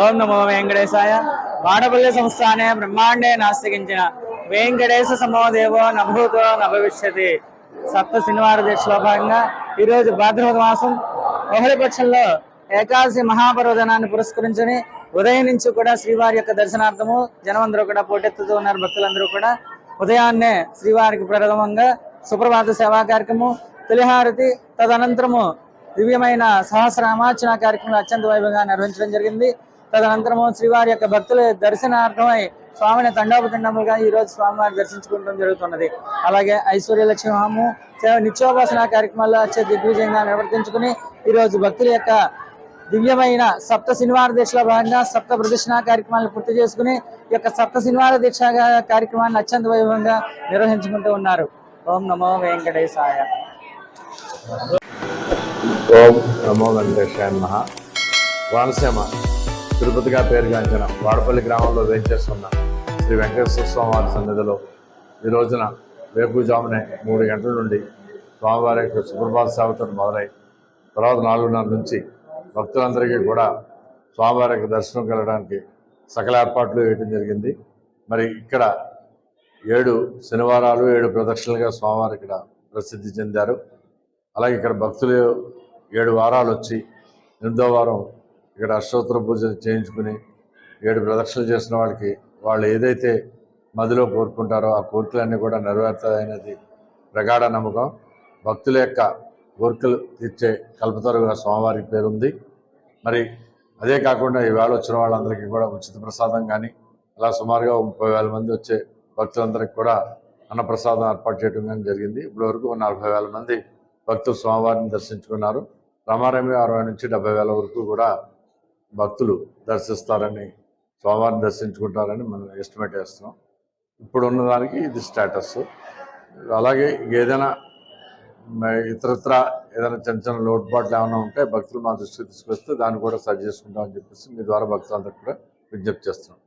ఓం నమో వెంకటేశాయ. వాడపల్లి సంస్థానే బ్రహ్మాండే నాస్తికించిన వెంకటేశ సమోదేవో నభూతో నభవిష్యతి సప్త శనివార దీక్షలో భాగంగా ఈరోజు భాద్రపద మాసం బహుళ పక్షంలో ఏకాదశి మహాపర్వదినాన్ని పురస్కరించుని ఉదయం నుంచి కూడా శ్రీవారి యొక్క దర్శనార్థము జనమందరూ కూడా పోటెత్తుతూ ఉన్నారు. భక్తులందరూ కూడా ఉదయాన్నే శ్రీవారికి ప్రథమంగా సుప్రభాత సేవా కార్యక్రమం, తొలిహారతి, తదనంతరము దివ్యమైన సహస్రనామార్చన కార్యక్రమం అత్యంత వైభవంగా నిర్వహించడం జరిగింది. తదనంతరము శ్రీవారి యొక్క భక్తుల దర్శనార్థమై స్వామిని తండోపతండములుగా ఈ రోజు స్వామివారిని దర్శించుకోవడం జరుగుతున్నది. అలాగే ఐశ్వర్యలక్ష్మి హోమము, నిత్యోపాసన కార్యక్రమాల్లో అత్యంత దిగ్విజయంగా నిర్వర్తించుకుని ఈరోజు భక్తుల యొక్క దివ్యమైన సప్త శనివార దీక్షలో భాగంగా సప్త ప్రదక్షిణ కార్యక్రమాలను పూర్తి చేసుకుని ఈ యొక్క సప్త శనివార దీక్ష కార్యక్రమాన్ని అత్యంత వైభవంగా నిర్వహించుకుంటూ ఉన్నారు. ఓం నమో వెంకటేశాయ. ఓం నమో వెంకటేశాయ నమః. కోనసీమ తిరుపతిగా పేరుగాంచిన వాడపల్లి గ్రామంలో వేంచేస్తున్న శ్రీ వెంకటేశ్వర స్వామివారి సన్నిధిలో ఈ రోజున వేకుజామునే 3 గంటల నుండి స్వామివారి యొక్క సుప్రభాత సేవతో మొదలై తర్వాత 4:30 నుంచి భక్తులందరికీ కూడా స్వామివారి యొక్క దర్శనం కలగడానికి సకల ఏర్పాట్లు వేయడం జరిగింది. మరి ఇక్కడ 7 శనివారాలు 7 ప్రదక్షిణలుగా స్వామివారు ఇక్కడ ప్రసిద్ధి చెందారు. అలాగే ఇక్కడ భక్తులు 7 వారాలు వచ్చి 8వ వారం ఇక్కడ అష్టోత్తర పూజ చేయించుకుని 7 ప్రదక్షిణలు చేసిన వాళ్ళకి వాళ్ళు ఏదైతే మదిలో కోరుకుంటారో ఆ కోరికలన్నీ కూడా నెరవేరుతాయనేది ప్రగాఢ నమ్మకం. భక్తుల యొక్క కోరికలు తీర్చే కల్పతరుగా స్వామివారికి పేరుంది. మరి అదే కాకుండా ఈవేళ వచ్చిన వాళ్ళందరికీ కూడా ఉచిత ప్రసాదం కానీ అలా సుమారుగా 30,000 మంది వచ్చే భక్తులందరికీ కూడా అన్నప్రసాదం ఏర్పాటు చేయడం కానీ జరిగింది. ఇప్పటి వరకు 40,000 మంది భక్తులు స్వామివారిని దర్శించుకున్నారు. రమారమి 60 నుంచి 70,000 వరకు కూడా భక్తులు దర్శిస్తారని స్వామివారిని దర్శించుకుంటారని మనం ఎస్టిమేట్ చేస్తున్నాం. ఇప్పుడు ఉన్నదానికి ఇది స్టేటస్. అలాగే ఏదైనా ఇతరత్ర ఏదైనా చిన్న లోటుపాట్లు ఏమైనా ఉంటే భక్తులు మా దృష్టికి తీసుకొస్తే దాన్ని కూడా సరి చేసుకుంటామని చెప్పేసి మీ ద్వారా భక్తులందరికీ కూడా విజ్ఞప్తి చేస్తున్నాం.